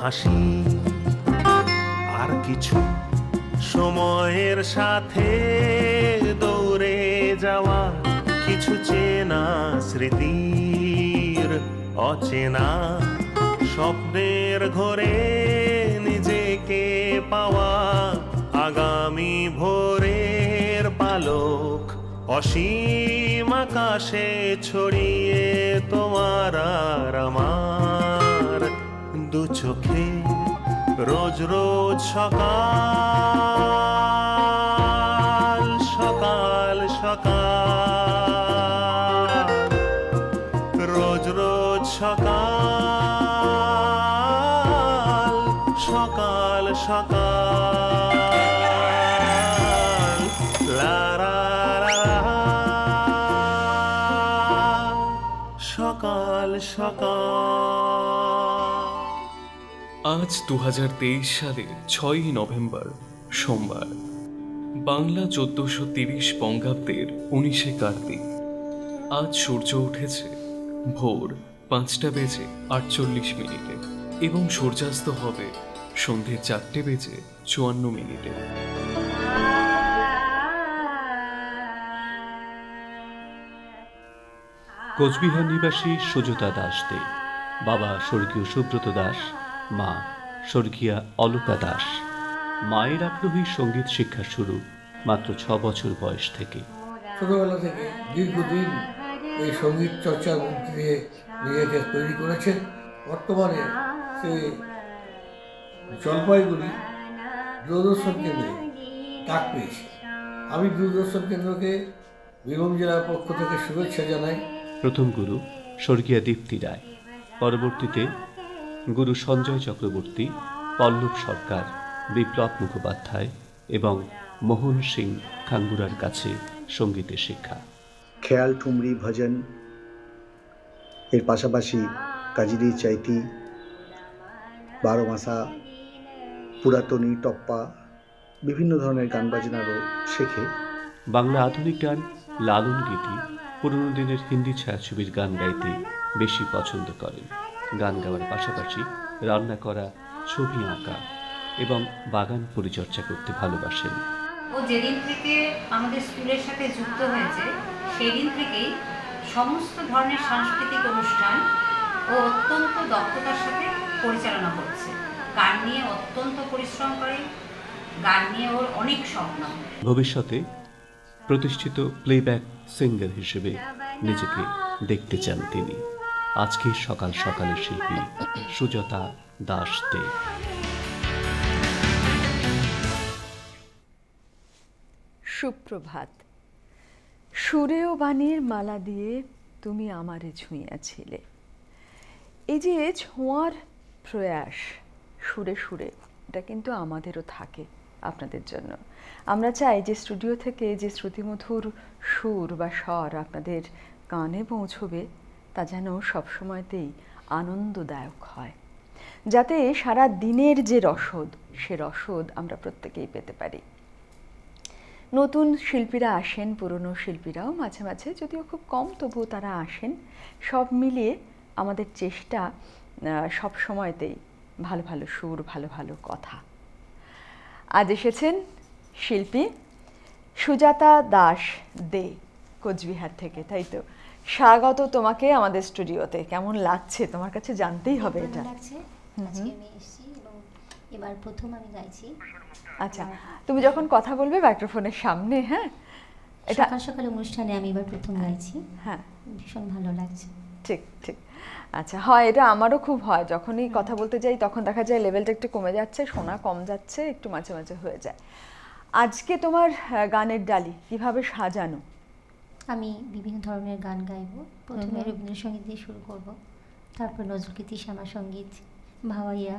হাসি আর কিছু সময়ের সাথে দৌড়ে যাওয়া কিছু চেনা স্মৃতির অচেনা স্বপ্নের ঘরে নিজেকে পাওয়া আগামী ভোরের পালক অসীম আকাশে ছড়িয়ে তোমার আর আমার দু চোখে রোজ রোজ সকাল সকাল সকাল রোজ রোজ সকাল সকাল সকাল লা লা লা সকাল সকাল। আজ 2023 সালের 6ই নভেম্বর সোমবার, বাংলা 1430 বঙ্গাব্দের 19শে কার্তিক। আজ সূর্য উঠেছে ভোর 5:48 এবং সূর্যাস্ত হবে সন্ধে 4:54। কোচবিহার নিবাসী সুজতা দাস দে, বাবা স্বর্গীয় সুব্রত দাস, মা স্বর্গীয়া অলকা দাস। মায়ের আগ্রহী সঙ্গীত শিক্ষা শুরু মাত্র 6 বছর বয়স থেকে। ছোটবেলা থেকে দীর্ঘদিন এই সঙ্গীত চর্চার মধ্যে দিয়ে নিজেকে তৈরি করেছেন। বর্তমানে সে জলপাইগুড়ি দূরদর্শন কেন্দ্রে ডাক পেয়েছে। আমি দূরদর্শন কেন্দ্রকে বীরভূম জেলার পক্ষ থেকে শুভেচ্ছা জানাই। প্রথম গুরু স্বর্গীয়া দীপ্তি রায়, পরবর্তীতে গুরু সঞ্জয় চক্রবর্তী, পল্লব সরকার, বিপ্লব মুখোপাধ্যায় এবং মোহন সিং খাঙ্গুরার কাছে সঙ্গীতের শিক্ষা। খেয়াল ঠুমরি ভজন এর পাশাপাশি কাজিরি চাইতি, 12 মাসা, পুরাতনী, টপ্পা বিভিন্ন ধরনের গান বাজনারও শেখে। বাংলা আধুনিক গান, লালন গীতি, পুরনো দিনের হিন্দি ছায়াছবির গান গাইতে বেশি পছন্দ করেন। গান গাওয়ার পাশাপাশি রান্না করা, ছবি আঁকা এবং বাগান পরিচর্যা করতে ভালোবাসেন। ও যেদিন থেকে আমাদের স্কুলের সাথে যুক্ত হয়েছে সেই দিন থেকেই সমস্ত ধরনের সাংস্কৃতিক অনুষ্ঠান ও অত্যন্ত দক্ষতার সাথে পরিচালনা করছে। গান নিয়ে অত্যন্ত পরিশ্রম করে, গান নিয়ে ওর অনেক স্বপ্ন। ভবিষ্যতে প্রতিষ্ঠিত প্লেব্যাক সিঙ্গার হিসেবে নিজেকে দেখতে চান তিনি। আজকের সকাল সকালের শিল্পী সুজতা দাস দে। সুপ্রভাত। সুরে ও বাণীর মালা দিয়ে তুমি আমারে ছুঁইয়াছিলে। এই যে ছোঁয়ার প্রয়াস সুরে সুরে, এটা কিন্তু আমাদেরও থাকে আপনাদের জন্য। আমরা চাই যে স্টুডিও থেকে যে শ্রুতিমধুর সুর বা স্বর আপনাদের কানে পৌঁছবে তা যেন সবসময়তেই আনন্দদায়ক হয়, যাতে সারা দিনের যে রসদ সে রসদ আমরা প্রত্যেকেই পেতে পারি। নতুন শিল্পীরা আসেন, পুরনো শিল্পীরাও মাঝে মাঝে, যদিও খুব কম, তবুও তারা আসেন। সব মিলিয়ে আমাদের চেষ্টা সব সময়তেই ভালো ভালো সুর, ভালো ভালো কথা। আজ এসেছেন শিল্পী সুজাতা দাস দে কোচবিহার থেকে, তাই তো? স্বাগত তোমাকে আমাদের স্টুডিওতে। কেমন লাগছে তোমার কাছে জানতেই হবে এটা। লাগছে, আজকে আমি এসেছি এবং এবার প্রথম আমি গাইছি। আচ্ছা, তুমি যখন কথা বলবে মাইক্রোফোনের সামনে, হ্যাঁ, এটা সকাল সকাল অনুষ্ঠানে আমি এবার প্রথম গাইছি। হ্যাঁ, ভীষণ ভালো লাগছে। ঠিক ঠিক। আচ্ছা, হয়, এটা আমারও খুব হয়, যখনই কথা বলতে যাই তখন দেখা যায় লেভেলটা একটু কমে যাচ্ছে, শোনা কম যাচ্ছে, একটু মাঝে মাঝে হয়ে যায়। আজকে তোমার গানের ডালি কিভাবে সাজানো? আমি বিভিন্ন ধরনের গান গাইবো। প্রথমে রবীন্দ্রসঙ্গীত দিয়ে শুরু করব, তারপর নজরুলগীতি, শ্যামা সঙ্গীত, ভাওয়াইয়া,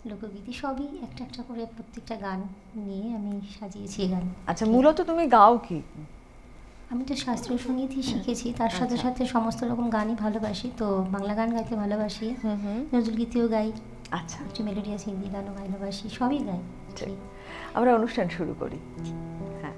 লোকগীতি, সবই একটা একটা করে প্রত্যেকটা গান নিয়ে আমি সাজিয়েছি গান। আচ্ছা, মূলত তুমি গাও কি? আমি তো শাস্ত্রীয় সঙ্গীতই শিখেছি, তার সাথে সাথে সমস্ত রকম গানই ভালোবাসি। তো বাংলা গান গাইতে ভালোবাসি, নজরুলগীতিও গাই, আচ্ছা, একটু মেলোডিয়াস হিন্দি গানও ভালোবাসি, সবই গাই। আমরা অনুষ্ঠান শুরু করি। হ্যাঁ,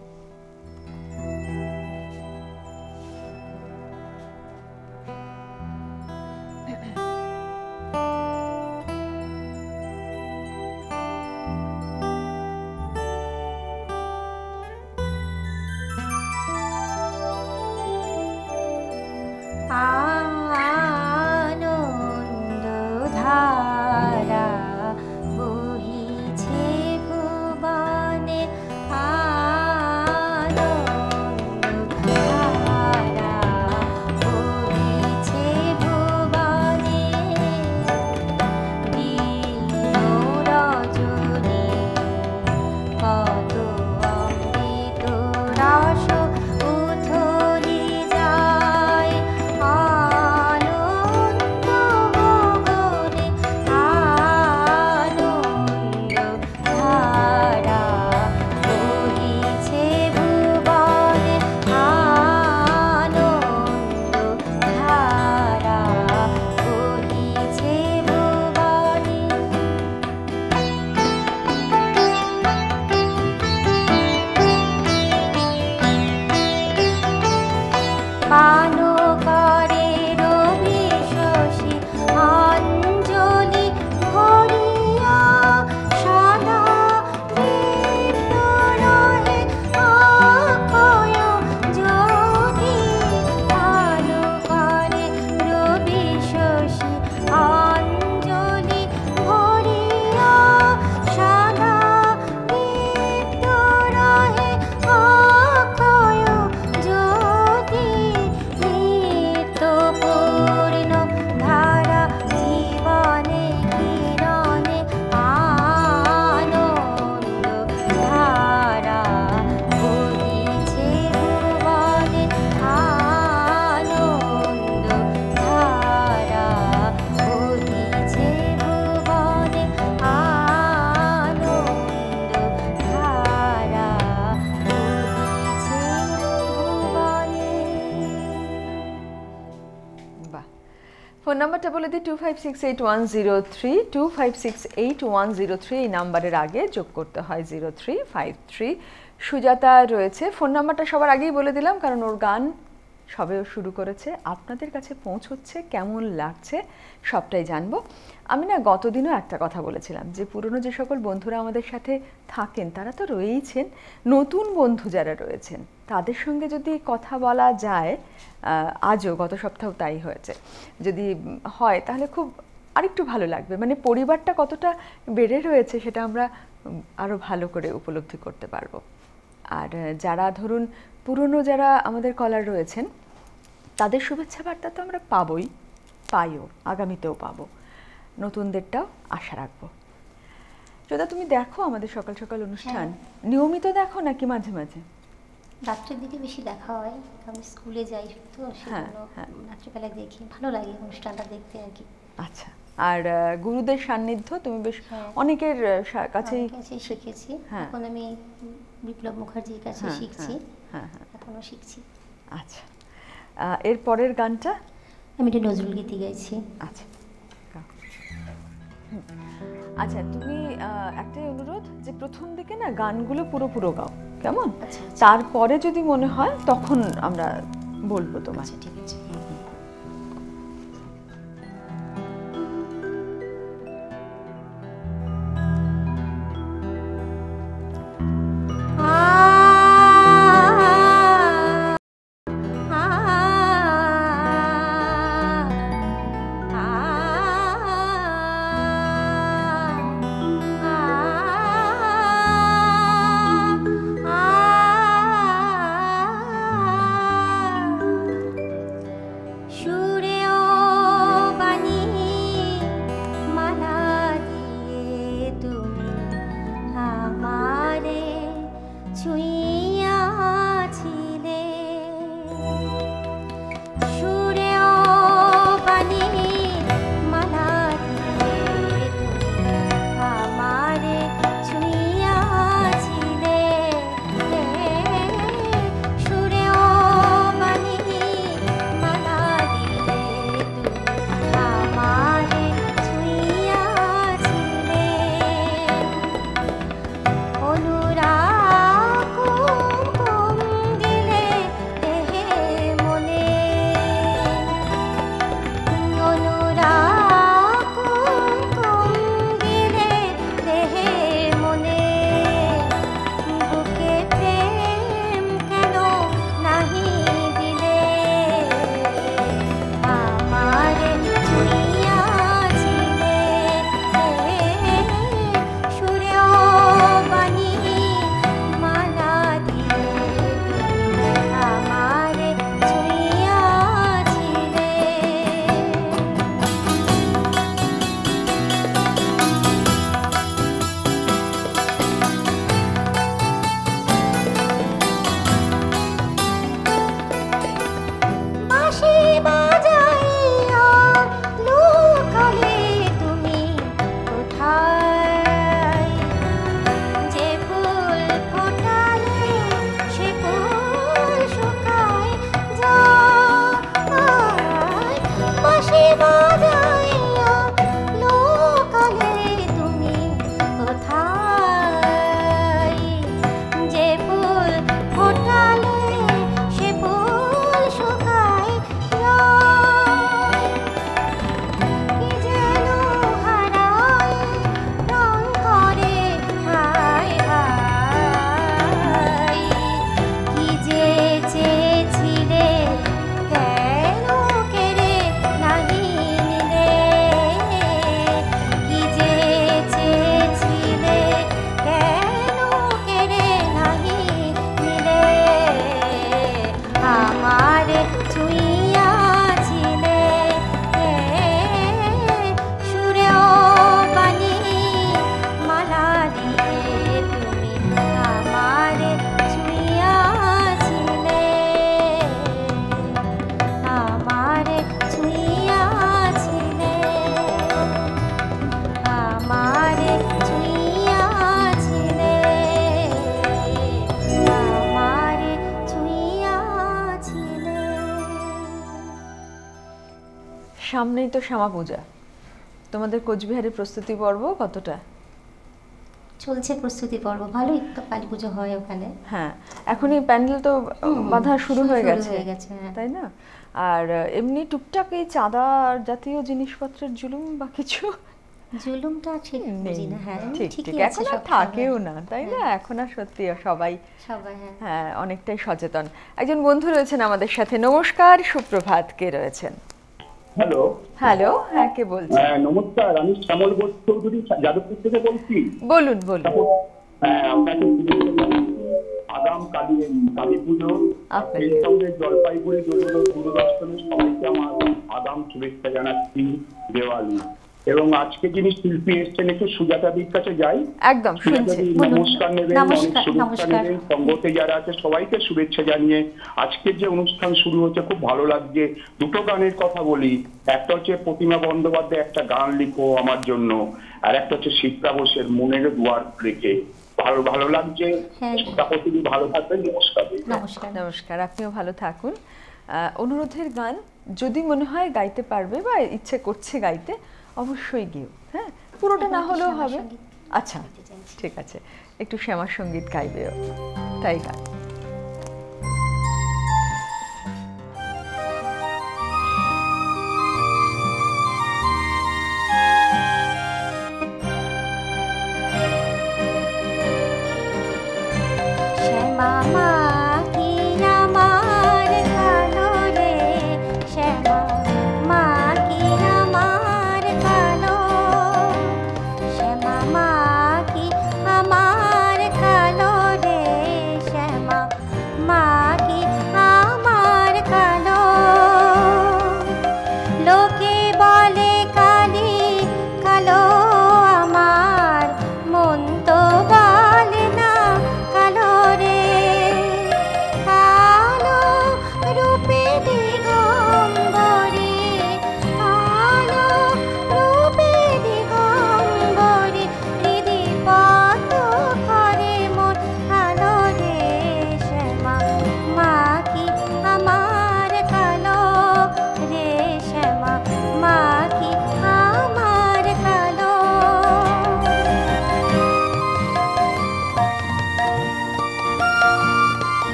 ফোন নাম্বারটা বলে দিই 25681032 25681032 এই নাম্বারের আগে যোগ করতে হয় 0353। সুজাতা রয়েছে, ফোন নাম্বারটা সবার আগেই বলে দিলাম কারণ ওর গান সবেও শুরু করেছে, আপনাদের কাছে পৌঁছচ্ছে, কেমন লাগছে সবটাই জানবো। আমি না গতদিনও একটা কথা বলেছিলাম যে পুরনো যে সকল বন্ধুরা আমাদের সাথে থাকেন তারা তো রয়েইছেন, নতুন বন্ধু যারা রয়েছেন তাদের সঙ্গে যদি কথা বলা যায়, আজও গত সপ্তাহ তাই হয়েছে, যদি হয় তাহলে খুব আরেকটু ভালো লাগবে, মানে পরিবারটা কতটা বেড়ে রয়েছে সেটা আমরা আরও ভালো করে উপলব্ধি করতে পারবো। আর যারা ধরুন পুরনো যারা আমাদের কলার রয়েছেন তাদের শুভেচ্ছা বার্তা তো আমরা পাইও, আগামীতেও পাবো, নতুনদেরটাও আশা রাখবো। যদা তুমি দেখো আমাদের সকাল সকাল অনুষ্ঠান নিয়মিত দেখো নাকি মাঝে মাঝে? রাত্রের দিকে বেশি দেখা হয়, আমি স্কুলে যাই তো সেজন্য রাত্রিবেলায় দেখি, ভালো লাগে অনুষ্ঠানটা দেখতে আর কি। আচ্ছা, আর গুরুদের সান্নিধ্য তুমি বেশ অনেকের কাছেই শিখেছি, এখন আমি বিপ্লব মুখার্জির কাছে শিখছি, এখনো শিখছি। আচ্ছা, এর পরের গানটা আমি একটা নজরুল গীতি গাইছি। আচ্ছা আচ্ছা, তুমি একটাই অনুরোধ যে প্রথম দিকে না গানগুলো পুরো গাও, কেমন? তারপরে যদি মনে হয় তখন আমরা বলবো তোমার। ঠিক আছে। সামনেই তো শ্যামা পূজা, তোমাদের কোচবিহারের প্রস্তুতি পর্ব কতটা? চলছে প্রস্তুতি পর্ব, ভালোই কালী পুজো হয় ওখানে। হ্যাঁ, এখন এই প্যান্ডেল তো বাঁধা শুরু হয়ে গেছে, হ্যাঁ। তাই না? আর এমনি টুকটাক এই চাঁদা জাতীয় জিনিসপত্রের জুলুম বা কিছু জুলুমটা ঠিক বুঝি না। হ্যাঁ, ঠিক ঠিকই ঠিক, আছে, এখন আর সব থাকেও সবাই। না, তাই না? হ্যাঁ। এখন আর সত্যি সবাই সবাই হ্যাঁ। হ্যাঁ অনেকটাই সচেতন। একজন বন্ধু রয়েছেন আমাদের সাথে। নমস্কার, সুপ্রভাত। কে রয়েছেন? হ্যালো। হ্যালো, হ্যাঁ কে বলছেন? নমস্কার, আমি শ্যামল ঘোষ চৌধুরী যাদবপুর থেকে বলছি। বলুন বলুন। আপনাকে আগাম কালী পুজো, আপনাকে। সেই সঙ্গে জলপাইগুড়ি দূরদর্শনের সবাইকে আমার আগাম শুভেচ্ছা জানাচ্ছি দেওয়ালি। এবং আজকে যিনি শিল্পী এসছেন একটু সুজাতাদির কাছে যাই। একদম শুনছি। নমস্কার নেবেন, অনেক শুভেচ্ছা নেবেন। সঙ্গতে যারা আছে সবাইকে শুভেচ্ছা জানিয়ে আজকের যে অনুষ্ঠান শুরু হচ্ছে খুব ভালো লাগছে। দুটো গানের কথা বলি, একটা হচ্ছে প্রতিমা বন্দ্যোপাধ্যায় একটা গান লিখো আমার জন্য, আর একটা হচ্ছে শিপ্রা বোসের মনের দুয়ার রেখে। ভালো লাগছে। প্রতিদিন ভালো থাকবেন। নমস্কার। নমস্কার। নমস্কার, আপনিও ভালো থাকুন। অনুরোধের গান যদি মনে হয় গাইতে পারবে বা ইচ্ছে করছে গাইতে, অবশ্যই গিয়ে, হ্যাঁ, পুরোটা না হলেও হবে। আচ্ছা ঠিক আছে, একটু শ্যামা সঙ্গীত গাইবেও, তাই গান। শ্যামা মা কি আমার কালো রে, শ্যামা মা কি আমার কালো, শ্যামা মা কি আমার কালো রে, শ্যামা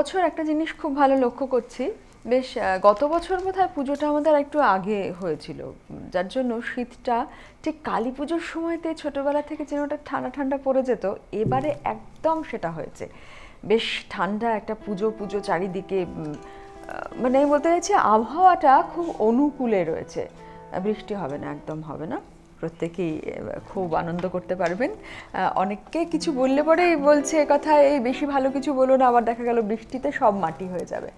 এবছর একটা জিনিস খুব ভালো লক্ষ্য করছি, বেশ গত বছর বোধহয় পুজোটা আমাদের একটু আগে হয়েছিল, যার জন্য শীতটা ঠিক কালী পুজোর সময়তে ছোটোবেলা থেকে যেন ওটা ঠান্ডা ঠান্ডা পড়ে যেত, এবারে একদম সেটা হয়েছে। বেশ ঠান্ডা একটা পুজো পুজো চারিদিকে, মানে আমি বলতে চাইছি আবহাওয়াটা খুব অনুকূলে রয়েছে। বৃষ্টি হবে না, একদম হবে না, প্রত্যেকেই খুব আনন্দ করতে পারবেন। অনেককে কিছু বললে পরেই বলছে কথা, এই বেশি ভালো কিছু বলো না, আবার দেখা গেল বৃষ্টিতে সব মাটি হয়ে যাবে।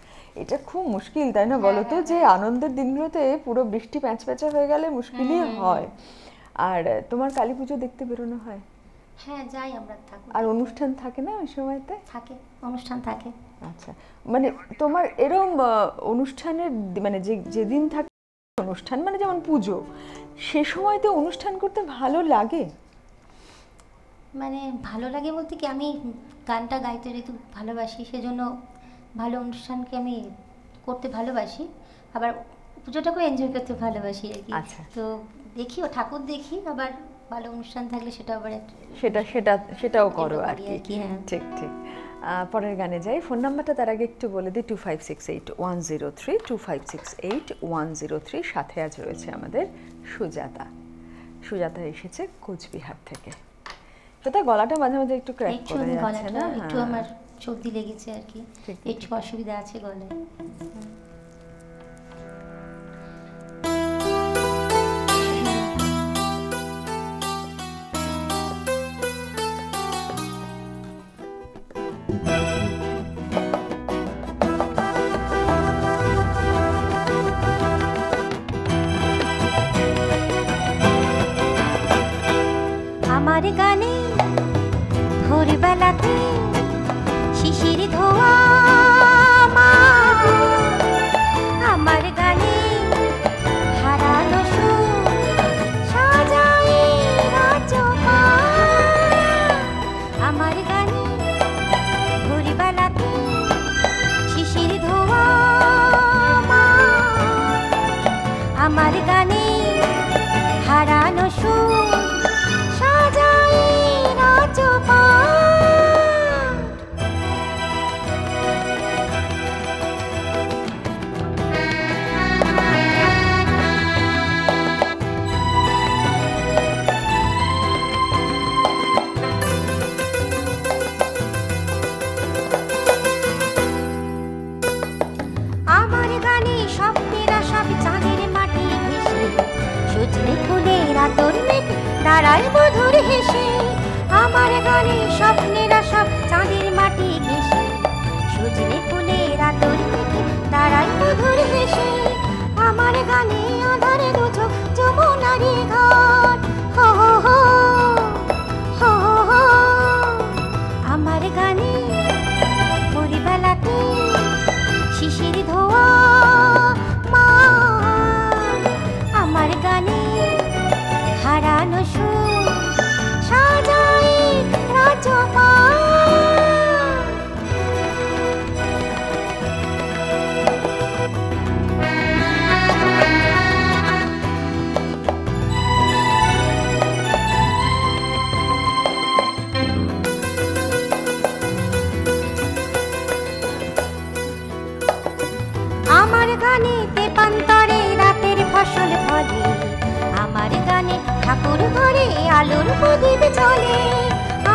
এটা খুব মুশকিল, তাই না বলো তো, যে আনন্দের দিনগুলোতে পুরো বৃষ্টি প্যাঁচপ্যাঁচা হয়ে গেলে মুশকিলই হয়। আর তোমার কালী পুজো দেখতে বেরোনো হয়? হ্যাঁ যাই আমরা। ঠাকুর আর অনুষ্ঠান থাকে না ওই সময়তে? থাকে, অনুষ্ঠান থাকে। আচ্ছা, মানে তোমার এরকম অনুষ্ঠানের মানে যেদিন থাকে অনুষ্ঠান, মানে যেমন পুজো, সে সময়তে অনুষ্ঠান করতে ভালো লাগে? মানে ভালো লাগে বলতে কি, আমি গানটা গাইতে যেহেতু ভালোবাসি, সেজন্য ভালো অনুষ্ঠানকে আমি করতে ভালোবাসি, আবার পুজোটাকেও এনজয় করতে ভালোবাসি আর কি। আচ্ছা, তো দেখিও ঠাকুর দেখি, আবার ভালো অনুষ্ঠান থাকলে সেটা আবার সেটাও করো আর কি। হ্যাঁ ঠিক ঠিক। পরের গানে যাই। ফোন নাম্বারটা তার আগে একটু বলে দিই, 2568-103 2568-103। সাথে আজ রয়েছে আমাদের সুজাতা এসেছে কোচবিহার থেকে। সেটা গলাটা মাঝে মাঝে একটু ক্র্যাক করে যাচ্ছে না? একটু আমার সর্দি লেগেছে আর কি, একটু অসুবিধা আছে গলায়। আমার গানে ভোরবেলাতে শিশির ধোয়া মা, আমার গানে হারানো সুর সাজাই রাজমা, আমার গানে ভোরবেলাতে শিশির ধোয়া মা, আমার গানে হারানো সুর সাজাই রাজমা। আমার গানে স্বপ্নেরা সব চাঁদের মাটি ভেসে, সজনে ফুলের আতর মেঘে দাঁড়ায় মধুর হেসে। আমার গানে স্বপ্নেরা সব চাঁদের মাটি ঘেসে, সজনে ফুলের আতর মেঘে দাঁড়ায় মধুর হেসে। আমার গানে আধারে দুচোখ যমুনারি ঘাট, হো হো হো হো হো। আমার গানে ভোরবেলাতে শিশির ধোয়া মা, আমার গানে হারানো সুর সাজাই রাজমা। আমার গানে তেপান্তরে রাতের ফসল ফলে, আমার গানে ঠাকুর ঘরে আলোর প্রদীপ জ্বলে।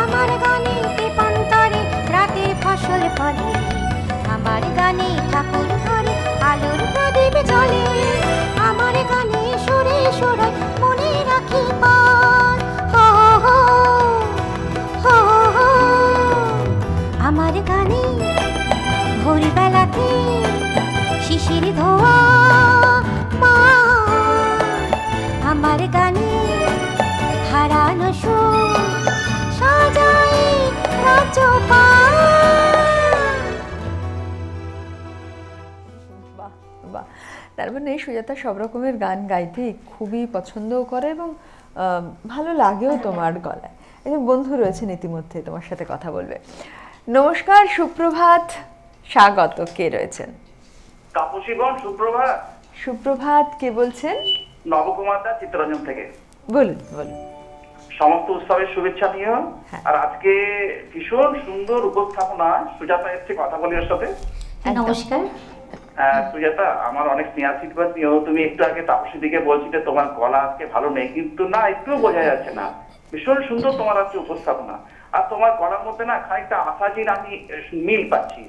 আমার গানে তেপান্তরে রাতের ফসল ফলে, আমার গানে ঠাকুর ঘরে আলোর প্রদীপ জ্বলে। আমার গানে সুরে সুরে মনে রাখি পার, হো হো হো হো। আমার গানে ভোরবেলাতে শিশির ধোয়া মা, আমার গানে হারানো সুর সাজাই রাজমা। বাহ বাহ, তার মানে সুজাতা সব রকমের গান গাইতে খুবই পছন্দও করে এবং ভালো লাগেও তোমার গলায়। একজন বন্ধু রয়েছেন ইতিমধ্যে তোমার সাথে কথা বলবে। নমস্কার, সুপ্রভাত, স্বাগত। কে রয়েছেন? তাপসীবন, সুপ্রভাত। সুপ্রভাত, কে বলছেন? নবকুমার দা, চিত্তরঞ্জন থেকে। বলুন বলুন। সমস্ত উৎসবের শুভেচ্ছা নিও। আর আজকে ভীষণ সুন্দর উপস্থাপনা, সুজাতা এসছে কথা বলি ওর সাথে। নমস্কার। সুজাতা, আমার অনেক স্নেহাশীর্বাদ নিও। তুমি একটু আগে তাপসী দিকে বলছিলে তোমার গলা আজকে ভালো নেই, কিন্তু না, একটু বোঝা যাচ্ছে না। ভীষণ সুন্দর তোমার আজকে উপস্থাপনা, আর তোমার গলার মধ্যে না খানিকটা আশাজির আমি মিল পাচ্ছি।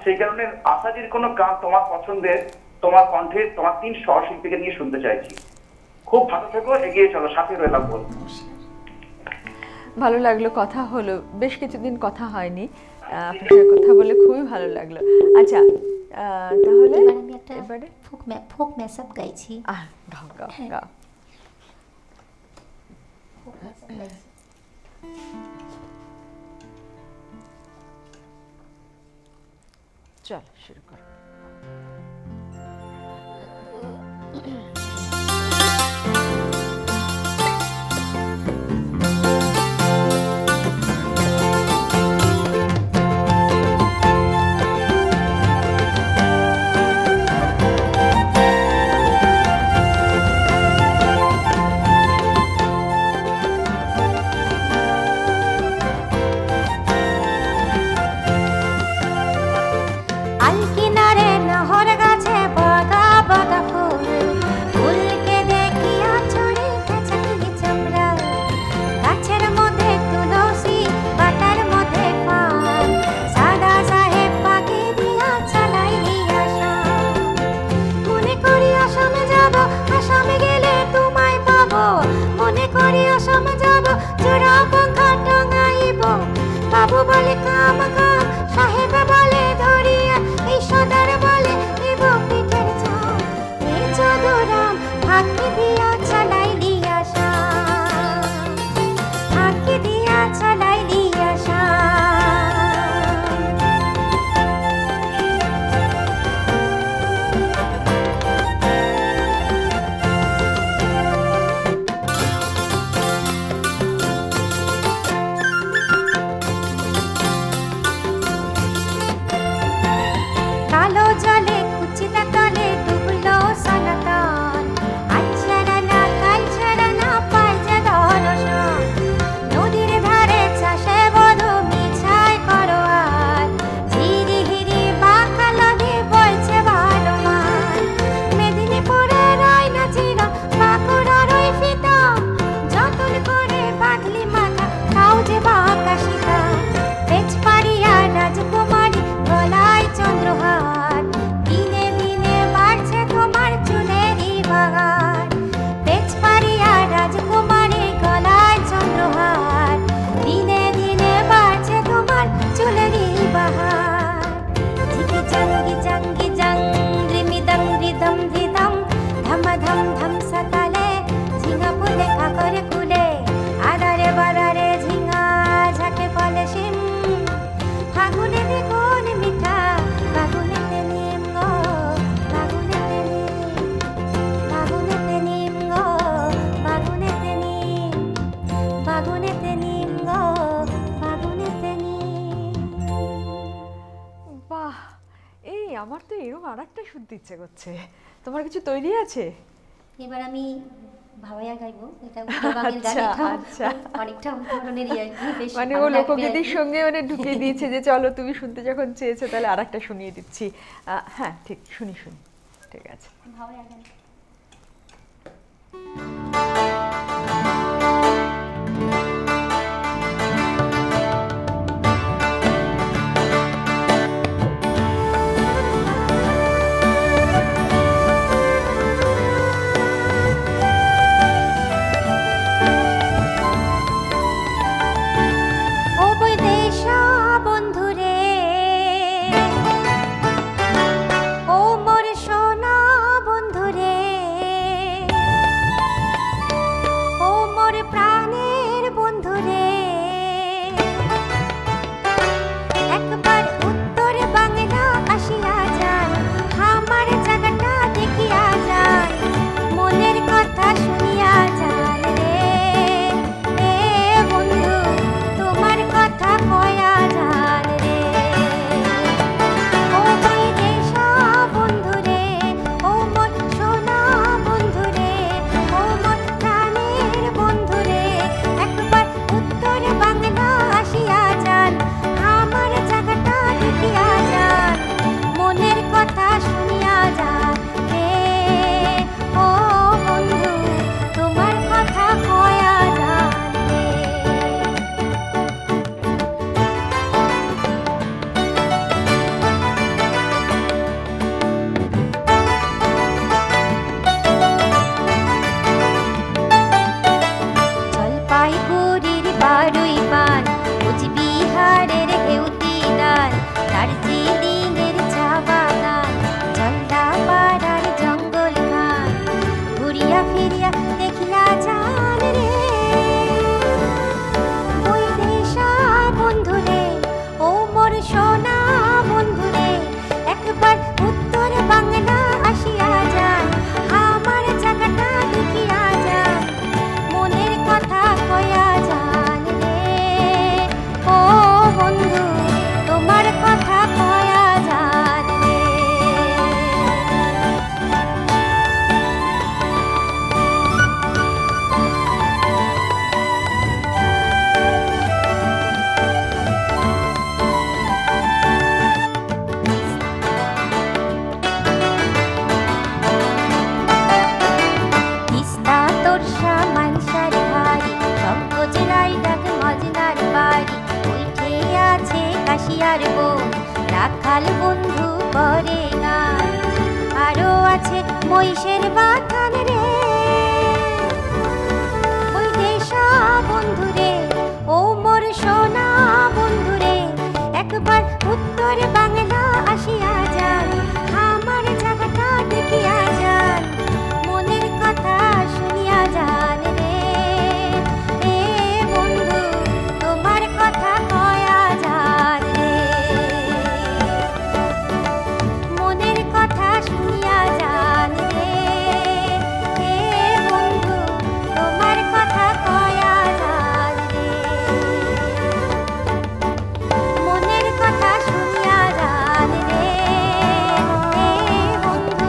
সেই কারণে আশাজির কোনো গান তোমার পছন্দের, তোমার কণ্ঠে তোমার 3 সহশিল্পীকে নিয়ে শুনতে চাইছি। খুব ভালো থেকো, এগিয়ে চলো, সাথে রইলাম বল। ভালো লাগলো, কথা হলো, বেশ কিছুদিন কথা হয়নি, আপনার সাথে কথা বলে খুবই ভালো লাগলো। আচ্ছা, তাহলে আমি একটা এবারে ফোক ম্যাসআপ গাইছি। গাও গাও গাও। চল শুরু করো। আমার তো এরকম আরেকটা শুনতে ইচ্ছে করছে। তোমার কিছু তৈরি আছে? এবার আমি ভাওয়াইয়া গাইবো। এটা উত্তরবঙ্গের গান, এটা অনেকটা ধরনেরই আর কি, বেশ মানে ও লোকগীতির সঙ্গে মানে ঢুকিয়ে দিয়েছে যে চলো তুমি শুনতে যখন চেয়েছো তাহলে আরেকটা শুনিয়ে দিচ্ছি। হ্যাঁ ঠিক, শুনি ঠিক আছে। ভাওয়াইয়া গান। ও মোর সোনা বন্ধুরে করে গান। আরো আছে মহিষের বাথান রে, ওই দেশা বন্ধুরে, ও মোর সোনা বন্ধুরে, একবার উত্তর বাংলা আসিয়া যান, আমার জায়গাটা দেখিয়া যান, মনের কথা শুনিয়া যান রে। এ বন্ধু তোমার কথা কয়া যান রে, মনের কথা শুনিয়া যান রে। এ বন্ধু তোমার কথা কয়া যান রে, মনের কথা শুনিয়া যান রে। এ বন্ধু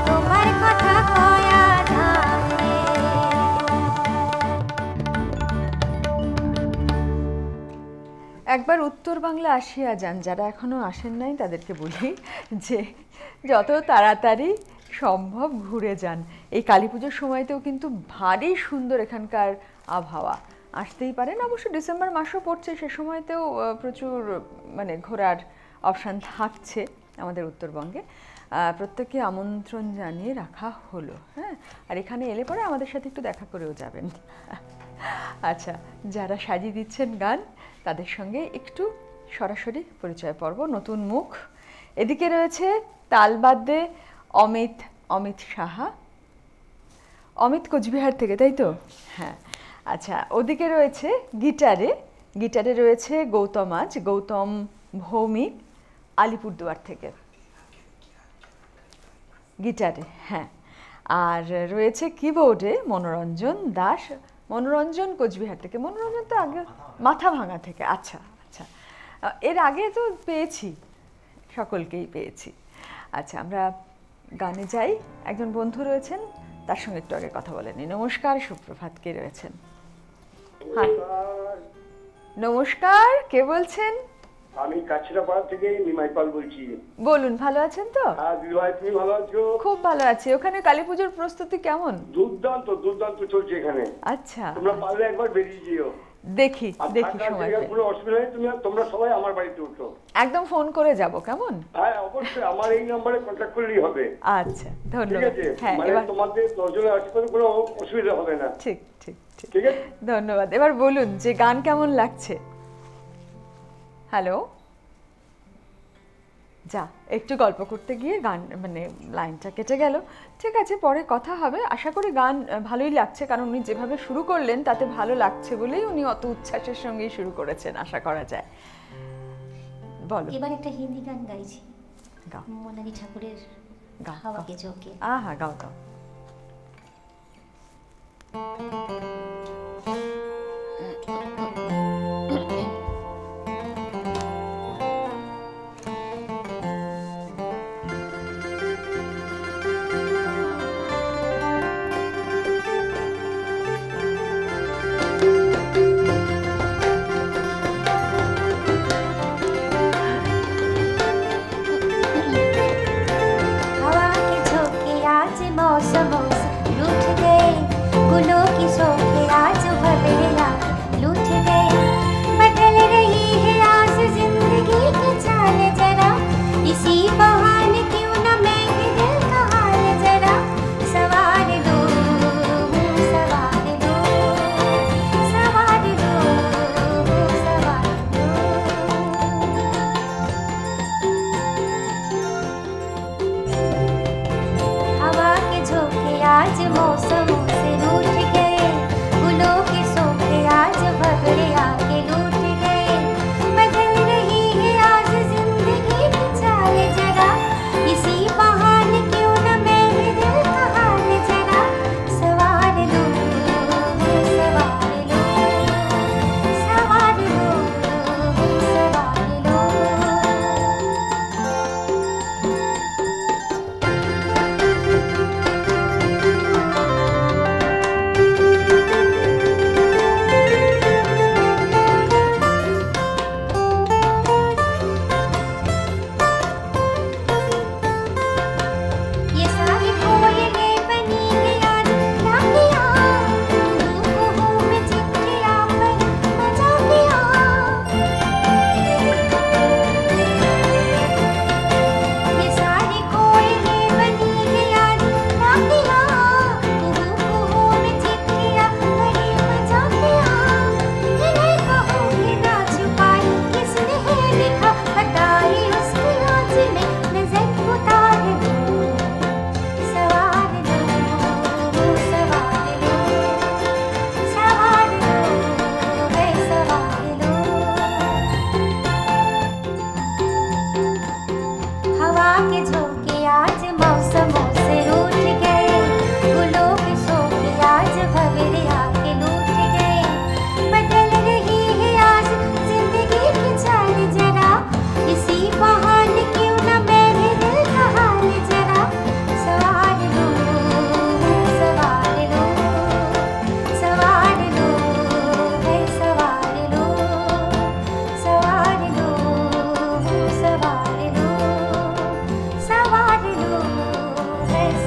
তোমার কথা কয়া যান রে। একবার উত্তর বাংলা আসিয়া যান, যারা এখনো আসেন নাই তাদেরকে বলি যে যত তাড়াতাড়ি সম্ভব ঘুরে যান। এই কালী পুজোর সময়তেও কিন্তু ভারী সুন্দর এখানকার আবহাওয়া, আসতেই পারেন। অবশ্য ডিসেম্বর মাসও পড়ছে, সে সময়তেও প্রচুর মানে ঘোরার অপশান থাকছে আমাদের উত্তরবঙ্গে। প্রত্যেককে আমন্ত্রণ জানিয়ে রাখা হলো। হ্যাঁ, আর এখানে এলে পরে আমাদের সাথে একটু দেখা করেও যাবেন। আচ্ছা, যারা সাজিয়ে দিচ্ছেন গান তাদের সঙ্গে একটু সরাসরি পরিচয় পর্ব, নতুন মুখ। এদিকে রয়েছে তালবাদ্যে অমিত সাহা, অমিত কোচবিহার থেকে, তাই তো? হ্যাঁ, আচ্ছা। ওদিকে রয়েছে গিটারে রয়েছে গৌতম ভৌমিক আলিপুরদুয়ার থেকে গিটারে। হ্যাঁ, আর রয়েছে কিবোর্ডে মনোরঞ্জন দাস, মনোরঞ্জন কোচবিহার থেকে। মনোরঞ্জন তো আগে মাথাভাঙা থেকে। আচ্ছা আচ্ছা, এর আগে তো পেয়েছি, সকলকেই পেয়েছি। আচ্ছা, আমরা গানে যাই। একজন বন্ধু রয়েছেন, তার সঙ্গে একটু আগে কথা বলেনি। নমস্কার, সুপ্রভাত। কে রয়েছেন? হ্যাঁ, নমস্কার, কে বলছেন? আমি কাছিরাপাড়া থেকে নিমাই পাল বলছি। বলুন, ভালো আছেন তো? হ্যাঁ দিদিভাই, তুমি ভালো আছো? খুব ভালো আছি। ওখানে কালী পুজোর প্রস্তুতি কেমন? দুর্দান্ত দুর্দান্ত চলছে এখানে। আচ্ছা, তোমরা পারলে একবার বেরিয়ে যেও। দেখি সময় পেলে। কোনো অসুবিধা নেই, তোমরা সবাই আমার বাড়িতে উঠো। একদম ফোন করে যাব, কেমন? হ্যাঁ অবশ্যই, আমার এই নম্বরে কন্ট্যাক্ট করলেই হবে। আচ্ছা, ধন্যবাদ। হ্যাঁ, মানে তোমাদের 10 জনের আশীর্বাদে কোনো অসুবিধা হবে না। ঠিক ঠিক ঠিক আছে, ধন্যবাদ। এবার বলুন যে গান কেমন লাগছে? হ্যালো, যা একটু গল্প করতে গিয়ে গান মানে লাইনটা কেটে গেল। ঠিক আছে, পরে কথা হবে। আশা করি গান ভালোই লাগছে, কারণ উনি যেভাবে শুরু করলেন তাতে ভালো লাগছে বলেই উনি অত উচ্ছ্বাসের সঙ্গেই শুরু করেছেন, আশা করা যায়। বলো। এবার একটা হিন্দি গান গাইছি, মোনালি ঠাকুরের হাওয়া কে ঝোঁকে। হ্যাঁ, গাও গাও। हवा के झोंके आज मौसमों से रूठ गए, गुलों की शोखे आज भवेला लूट गए। बदल रही है आज जिंदगी की चाल जरा, इसी बहाने क्यों न मैं भी दिल का हाल जरा सवार दो, सवार दो, सवार दो, सवार दो। हवा के झोंके आज मौसमों से रूठ गए, गुलों के सोखे आज भवरे आके लूट गए। बदल रही है आज जिंदगी की चाल जरा, इसी बहाने क्यों न मैं भी दिल का हाल जरा सवार लो, सवार लो, सवार लो, सवार लो।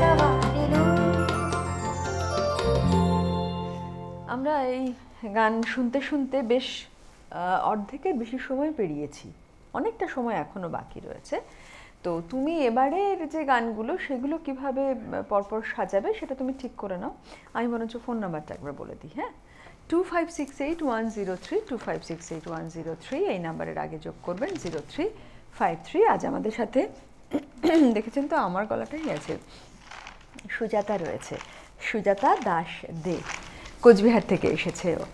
सवार लूं। আমরা এই গান শুনতে শুনতে বেশ অর্ধেকের বেশি সময় পেরিয়েছি, অনেকটা সময় এখনো বাকি রয়েছে। তো তুমি এবারের যে গানগুলো সেগুলো কিভাবে পরপর সাজাবে সেটা তুমি ঠিক করে নাও। আমি বরঞ্চ ফোন নাম্বারটা একবার বলে দিই। হ্যাঁ, 2568 103 2568 103 এই নাম্বারের আগে যোগ করবেন 0353। আজ আমাদের সাথে দেখেছেন তো আমার গলাটাই আছে, সুজাতা রয়েছে, সুজাতা দাস দে, কোচবিহার থেকে এসেছে ও।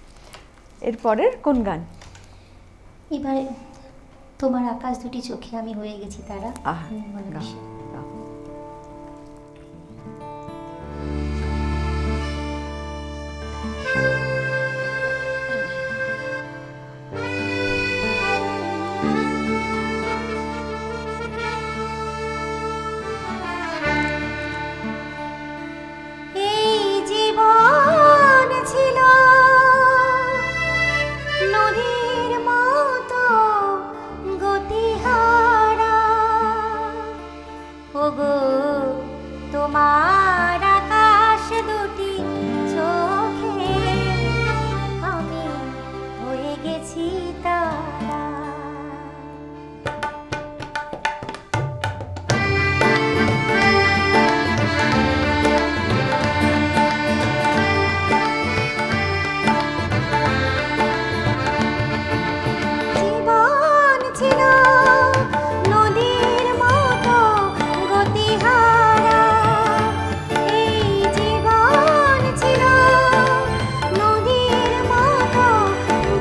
এরপরের কোন গান? এবারে তোমার আকাশ দুটি চোখে আমি হয়ে গেছি তারা। এই জীবন ছিল নদীর মতো গতিহারা, ওগো তোমার আকাশ দুটি চোখে আমি হয়ে গেছি তারা। জীবন ছিল নদীর মতো গতিহারা, এই জীবন ছিল নদীর মতো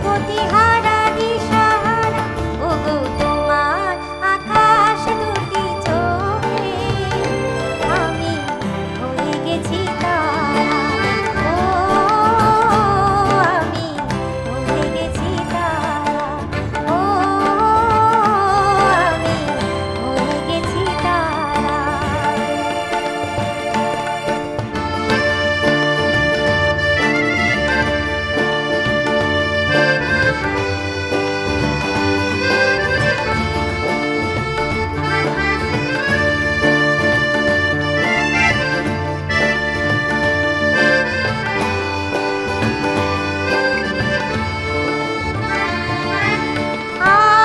গতিহারা দিশাহারা, ওগো তোমার আকাশ দুটি চোখে আমি হয়ে গেছি তারা, ও আমি হয়ে গেছি তারা, ও আমি হয়ে গেছি তারা।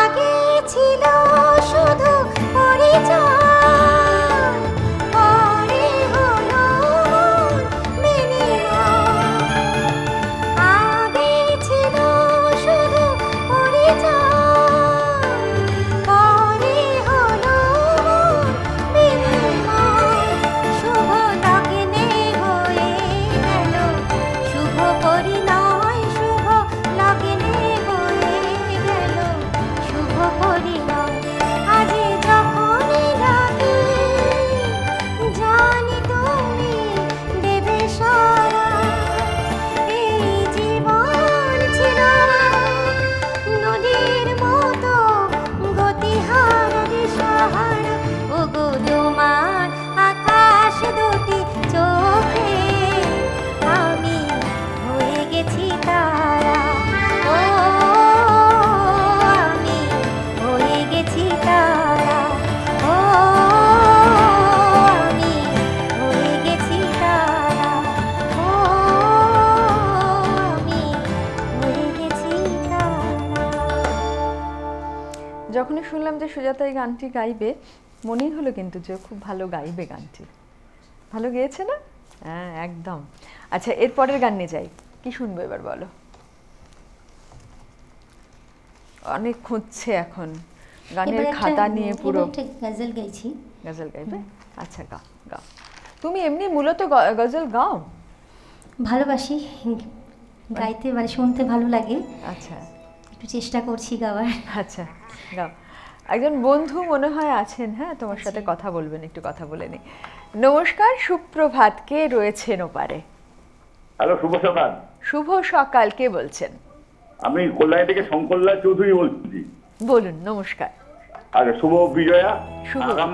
আগে ছিল শুধু পরিচয়, পরে হলো বিনিময়। আগে ছিল শুধু পরিচয়, পরে হলো বিনিময়। শুভ লগ্নে হয়ে গেল শুভ পরিণয়, শুভ লগ্নে হয়ে গেল শুভ পরিণয়। আজি যখনই ডাকি জানি তুমি দেবে সারা, এই জীবন ছিল নদীর মতো গতিহারা দিশাহারা, ওগো তোমার আকাশ দুটি চোখে আমি হয়ে গেছি তারা, ও আমি হয়ে গেছি তারা, ও আমি হয়ে গেছি তারা, ও আমি হয়ে গেছি তারা। যখনই শুনলাম যে সুজাতা এই গানটি গাইবে মনেই হলো কিন্তু যে খুব ভালো গাইবে গানটি। ভালো গেয়েছে না? হ্যাঁ একদম। আচ্ছা এরপরের গান নিয়ে যাই, কি শুনবো এবার বলো? অনেক খুঁজছে এখন গানের খাতা নিয়ে পুরো। একটা গজল গাইছি। গজল গাইবে? আচ্ছা গাও গাও। তুমি এমনি মূলত গজল গাও? ভালোবাসি গাইতে, মানে শুনতে ভালো লাগে। আচ্ছা একটু চেষ্টা করছি গাওয়ার। আচ্ছা গাও। একজন বন্ধু মনে হয় আছেন, হ্যাঁ তোমার সাথে কথা বলবেন, একটু কথা বলে নি। নমস্কার, সুপ্রভাত, কে রয়েছেন ওপারে? হ্যালো, শুভ সকাল। শুভ সকাল, কে বলছেন? আমি কল্যাণী থেকে শঙ্করলাল চৌধুরী বলছি। বলুন। নমস্কার। আর শুভ বিজয়া, শুভ আগাম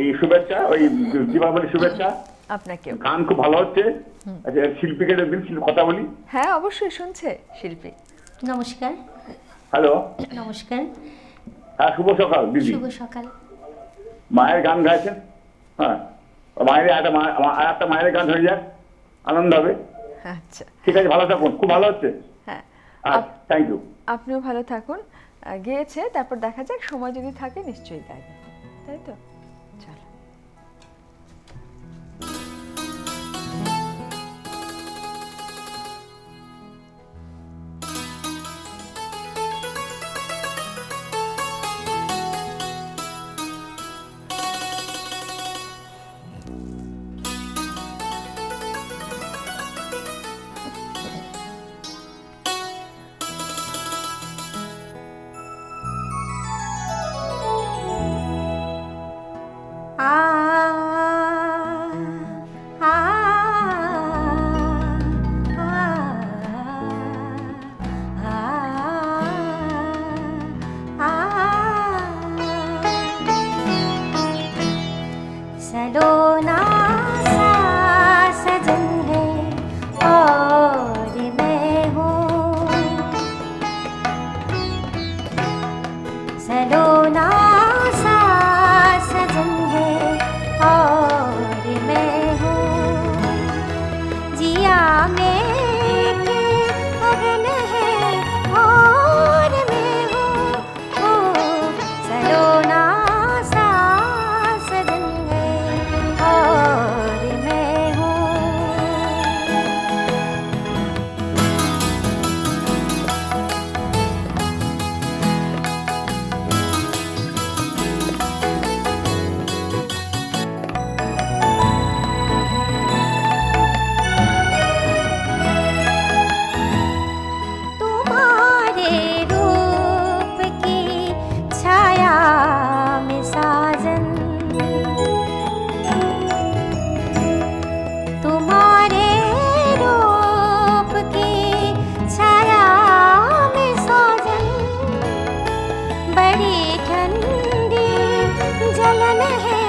এই শুভেচ্ছা, ওই দীপাবলি শুভেচ্ছা আপনাকে। গান খুব ভালো হচ্ছে। আচ্ছা শিল্পীকে একদিন কথা বলি। হ্যাঁ অবশ্যই, শুনছে শিল্পী। নমস্কার। হ্যালো নমস্কার। হ্যাঁ শুভ সকাল দিদি। শুভ সকাল। মায়ের গান গাইছেন? হ্যাঁ মায়ের একটা মায়ের গান হয়ে যাক, আনন্দ হবে। আচ্ছা ঠিক আছে, ভালো থাকুন, খুব ভালো হচ্ছে। হ্যাঁ, থ্যাংক ইউ। আপনিও ভালো থাকুন। গেয়েছে, তারপর দেখা যাক, সময় যদি থাকে নিশ্চয়ই গাইবে, তাই তো? চলো। सलोना सा सजन है और मैं हूँ, सलोना सा सजन है और मैं हूँ, जिया में के अगन है और मैं हूँ, सलोना सा सजन है और मैं हूँ। तुम्हारे रूप की छाया में साजन, तुम्हारे रूप की छाया में साजन, बड़ी ठंडी जलन है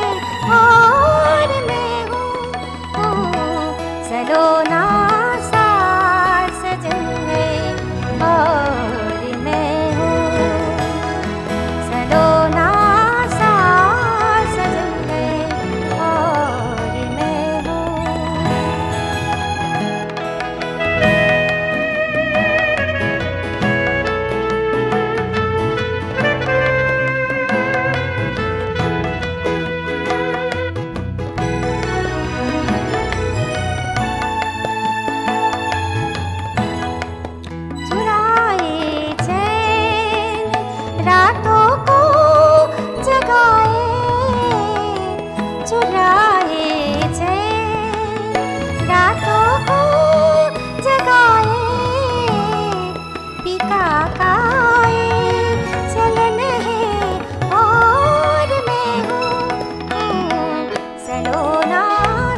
और मैं हूँ, सलोना सा सजन है और मैं हूँ, सलोना सा सजन है और मैं हूँ। चुराए चैन रातों को जगाए, चुराए चैन रातों को जगाए, पिका काए चलन है और मैं हूँ, सलोना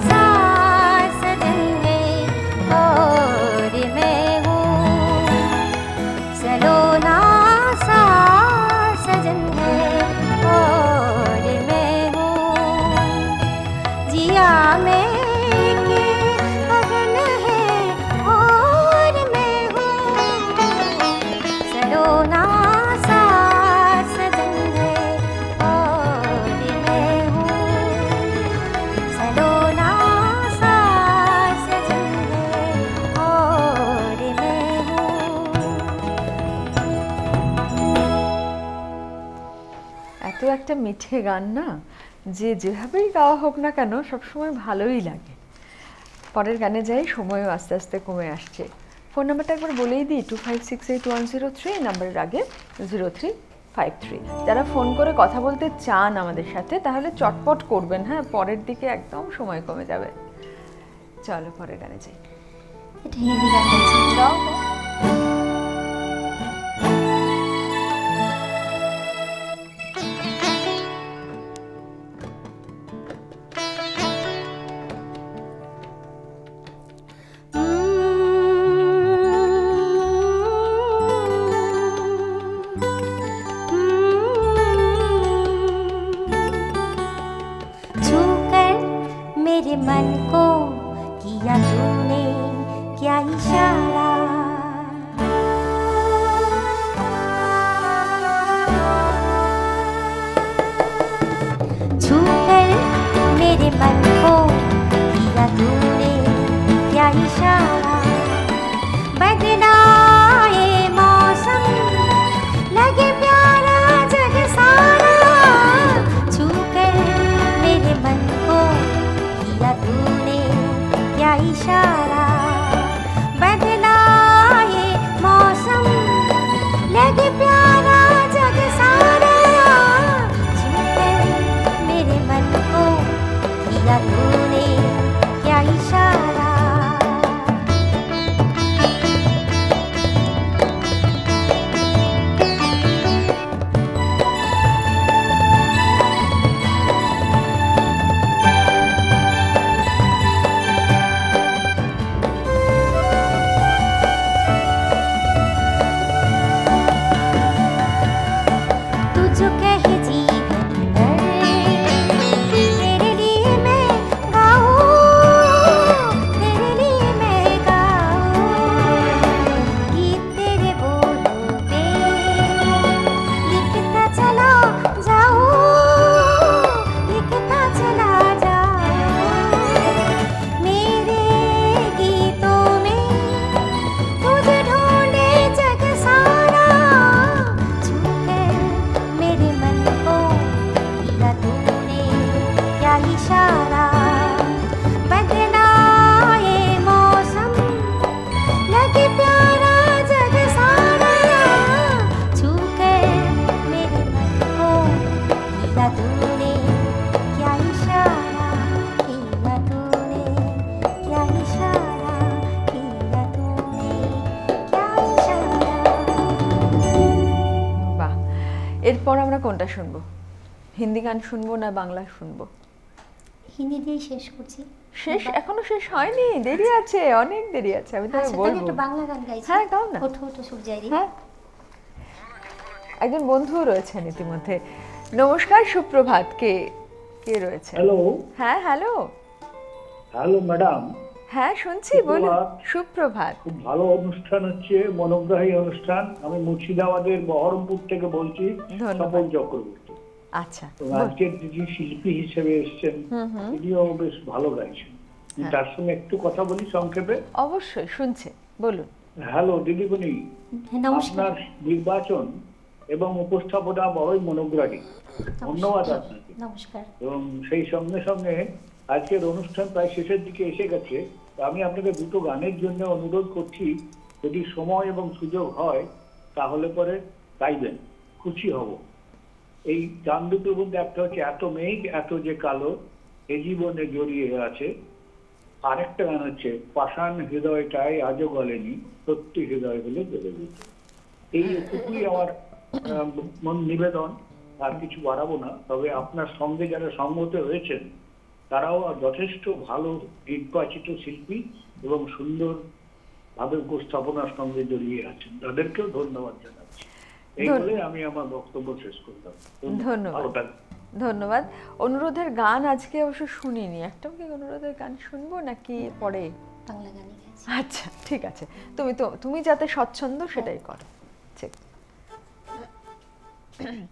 सा सजन है और मैं हूँ, सलोना सा सजन है और मैं हूँ, जिया में के अगन है और मैं हूँ, सलोना सा सजन है और मैं हूँ, सलोना सा सजन है और मैं हूँ। এত একটা মিঠে গান না, যে যেভাবেই গাওয়া হোক না কেন সবসময় ভালোই লাগে। পরের গানে যাই, সময়ও আস্তে আস্তে কমে আসছে। ফোন নাম্বারটা একবার বলেই দিই, 25681003, নাম্বারের আগে 0353। যারা ফোন করে কথা বলতে চান আমাদের সাথে, তাহলে চটপট করবেন, হ্যাঁ, পরের দিকে একদম সময় কমে যাবে। চলো পরের গানে যাই। এটা হিন্দি গান গাইছি। গাও। छूकर मेरे मन को किया तूने क्या इशारा, छूकर मेरे मन को আমরা কোনটা শুনবো? হিন্দি গান শুনবো না বাংলা শুনবো? হিন্দি দিয়েই শেষ করছি। শেষ এখনো শেষ হয়নি, দেরি আছে, অনেক দেরি আছে। আমি তো আচ্ছা, তাহলে বলবো। একটু বাংলা গান গাইছি। হ্যাঁ, গাও না। ওঠো ওঠো সূর্যারি। হ্যাঁ, একজন বন্ধু রয়েছেন ইতিমধ্যে। নমস্কার, সুপ্রভাত। কে কে রয়েছে? হ্যালো। হ্যাঁ, হ্যালো। Hello madam. হ্যাঁ, শুনছি, বলুন। সুপ্রভাত। খুব ভালো অনুষ্ঠান হচ্ছে, মনোগ্রাহী অনুষ্ঠান। আমি মুর্শিদাবাদের বহরমপুর থেকে বলছি, স্বপন চক্রবর্তী। আচ্ছা। তো আজকের যিনি শিল্পী হিসেবে এসেছেন তিনিও বেশ ভালো গাইছেন। তার সঙ্গে একটু কথা বলি সংক্ষেপে। অবশ্যই, শুনছে, বলুন। হ্যালো দিদিমণি, আপনার নির্বাচন এবং উপস্থাপনা বড়ই মনোগ্রাহী। ধন্যবাদ আপনাকে। নমস্কার। এবং সেই সঙ্গে সঙ্গে আজকের অনুষ্ঠান প্রায় শেষের দিকে এসে গেছে। আমি আপনাকে দুটো গানের জন্য অনুরোধ করছি, যদি সময় এবং সুযোগ হয় তাহলে পরে গাইবেন, খুশি হব। এই গান দুটোর মধ্যে একটা হচ্ছে এত মেঘ এত যে কালো এ জীবনে জড়িয়ে আছে, আরেকটা গান হচ্ছে পাষাণ হৃদয়টায় আজও গলেনি সত্যি হৃদয় হলে জ্বলে যেত। এই এটুকুই আমার মন নিবেদন, আর কিছু বাড়াবো না। তবে আপনার সঙ্গে যারা সঙ্গত হয়েছেন তারাও যথেষ্ট ভালো নির্বাচিত শিল্পী এবং সুন্দর ভাবে উপস্থাপনার সঙ্গে জড়িয়ে আছেন, তাদেরকেও ধন্যবাদ জানাচ্ছি। এই বলে আমি আমার বক্তব্য শেষ করলাম। ধন্যবাদ। ধন্যবাদ। অনুরোধের গান আজকে অবশ্য শুনিনি। একটা কি অনুরোধের গান শুনবো নাকি পরে? বাংলা গানই গাইছি। আচ্ছা, ঠিক আছে। তুমি যাতে স্বচ্ছন্দ সেটাই করো। ঠিক। हाँ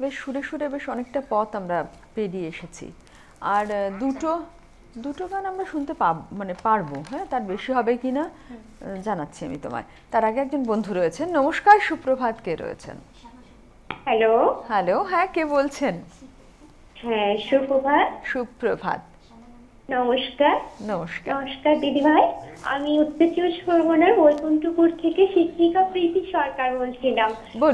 বেশ সুরে সুরে বেশ অনেকটা পথ আমরা পেরিয়ে এসেছি। আর দুটো গান আমরা শুনতে পারবো, হ্যাঁ, তার বেশি হবে কি না জানাচ্ছি আমি তোমায়। তার আগে একজন বন্ধু রয়েছেন। নমস্কার, সুপ্রভাত, কে রয়েছেন? হ্যালো। হ্যালো, হ্যাঁ, কে বলছেন? হ্যাঁ, সুপ্রভাত। সুপ্রভাত। নমস্কার। নমস্কার। নমস্কার দিদিভাই, আমি উত্তর চব্বিশ পরগনার বৈকুণ্ঠপুর থেকে শিক্ষিকা প্রীতি সরকার বলছিলাম।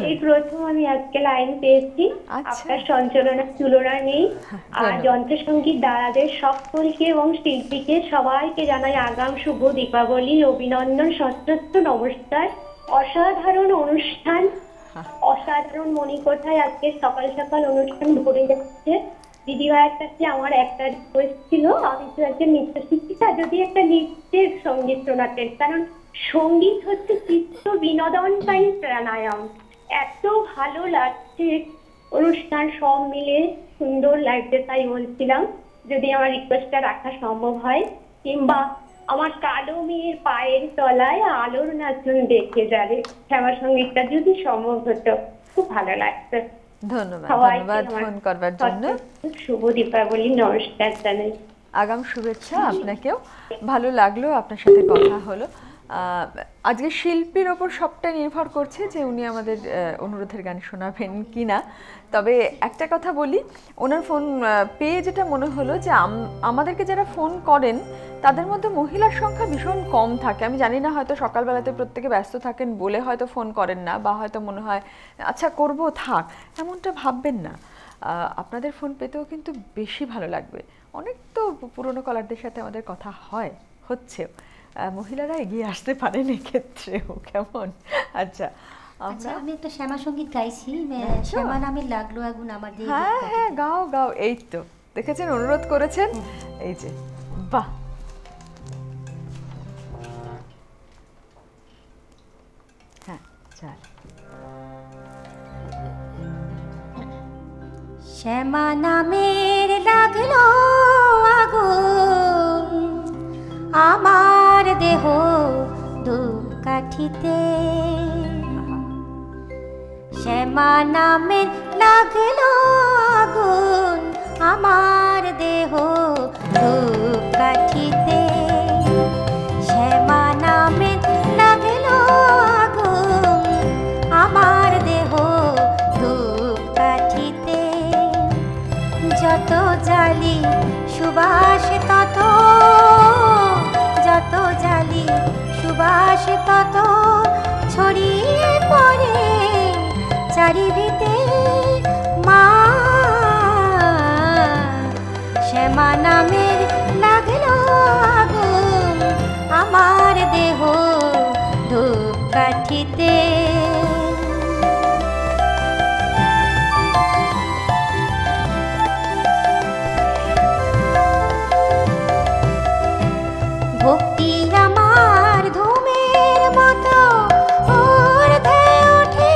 এই প্রথম আমি আজকে লাইন পেয়েছি। আপনার সঞ্চালনার তুলনা নেই। আর যন্ত্রসঙ্গীত দ্বারাদের সকলকে এবং শিল্পীকে সবাইকে জানাই আগাম শুভ দীপাবলি, অভিনন্দন, সশ্রদ্ধ নমস্কার। অসাধারণ অনুষ্ঠান, অসাধারণ মণিকোঠায় আজকে সকাল সকাল অনুষ্ঠান ভরে যাচ্ছে। দিদিভাইয়ের কাছে আমার একটা রিকোয়েস্ট ছিল, আমি তো একজন নৃত্য শিক্ষিকা, যদি একটা নৃত্যের সঙ্গীত শোনাতেন, কারণ সঙ্গীত হচ্ছে চিত্ত বিনোদনকারী প্রাণায়াম। এত ভালো লাগছে অনুষ্ঠান, সব মিলে সুন্দর লাগছে, তাই বলছিলাম যদি আমার রিকোয়েস্টটা রাখা সম্ভব হয়, কিংবা আমার কালো মেয়ের পায়ের তলায় আলোর নাচন দেখে যাবে শ্যামা সঙ্গীতটা যদি সম্ভব হতো, খুব ভালো লাগতো। ধন্যবাদ ফোন করবার জন্য। শুভ দীপাবলি, নমস্কার জানাই। আগাম শুভেচ্ছা আপনাকেও। ভালো লাগলো আপনার সাথে কথা হলো। আজকে শিল্পীর ওপর সবটা নির্ভর করছে যে উনি আমাদের অনুরোধের গান শোনাবেন কি না। তবে একটা কথা বলি, ওনার ফোন পেয়ে যেটা মনে হলো যে আমাদেরকে যারা ফোন করেন তাদের মধ্যে মহিলার সংখ্যা ভীষণ কম থাকে। আমি জানি না, হয়তো সকালবেলাতে প্রত্যেকে ব্যস্ত থাকেন বলে হয়তো ফোন করেন না, বা হয়তো মনে হয় আচ্ছা করব থাক, এমনটা ভাববেন না। আপনাদের ফোন পেতেও কিন্তু বেশি ভালো লাগবে। অনেক তো পুরনো কলারদের সাথে আমাদের কথা হচ্ছেও, মহিলারা এগিয়ে আসতে পারেন এক্ষেত্রেও। কেমন? আচ্ছা, আমি একটা শ্যামা সঙ্গীত গাইছি, শ্যামা নামে লাগলো আগুন আমার দিয়ে। হ্যাঁ হ্যাঁ, গাও গাও। এই তো দেখেছেন, অনুরোধ করেছেন, এই যে, বাহ। হ্যাঁ, চল। শ্যামা নামের লাগলো আগুন আমার দেহ ধূপকাঠিতে, শ্যামা নামের লাগলো আগুন আমার দেহ ধূপকাঠিতে, শ্যামা নামের লাগলো আগুন আমার দেহ ধূপকাঠিতে, যত জালি সুবাস তত, যত জালি সুবাস তত ছড়িয়ে পড়ে চারিভিতে মা, শ্যামা নামের লাগলো আগুন আমার দেহ ধূপকাঠিতে। ভক্তি আমার ধূমের মতো ঊর্ধ্বে ওঠে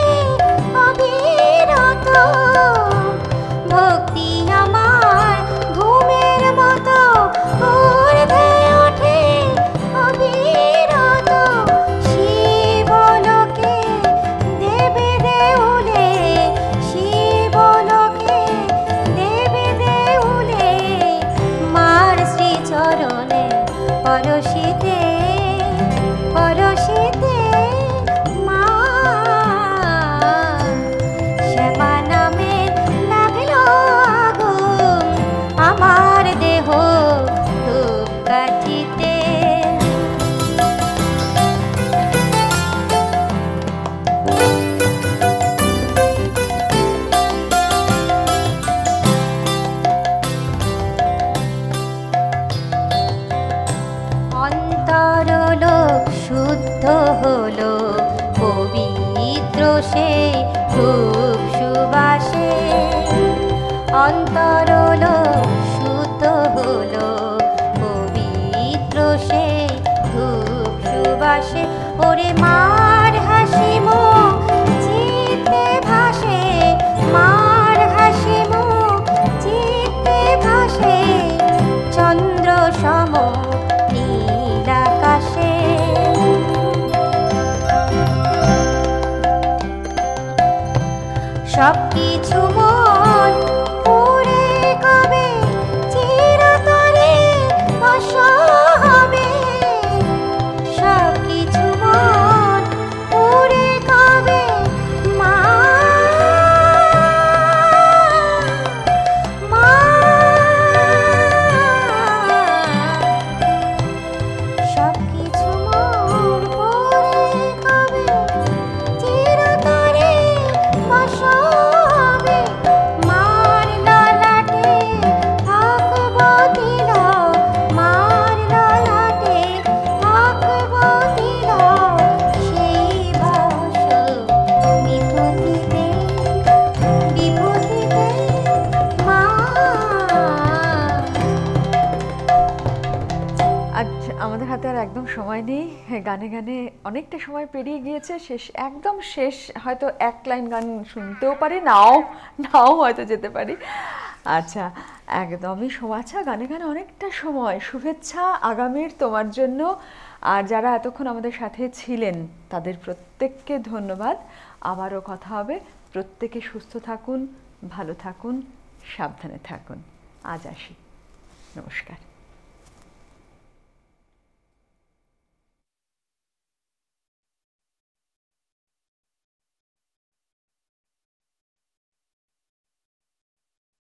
সব কিছু মন পুরে কবে চিরতরে ভাষা হবে, সব কিছু মন পুরে কবে মা মা সব কিছু মন পুরে কবে চিরতরে ভাষা হবে, মার ললাটে থাকব তিলক, মার ললাটে থাকব তিলক, সেই ভাষা বিভূতিতে বিভূতিতে মা। আজ আমাদের হাতে আর একদম সময় নেই, গানে গানে অনেকটা সময় পেরিয়ে গিয়েছে, শেষ একদম শেষ হয়তো এক লাইন গান শুনতেও পারি, নাও হয়তো যেতে পারি। আচ্ছা একদমই সময়, আচ্ছা গানে গানে অনেকটা সময়, শুভেচ্ছা আগামীর তোমার জন্য। আর যারা এতক্ষণ আমাদের সাথে ছিলেন তাদের প্রত্যেককে ধন্যবাদ। আবারও কথা হবে, প্রত্যেকে সুস্থ থাকুন, ভালো থাকুন, সাবধানে থাকুন। আজ আসি, নমস্কার।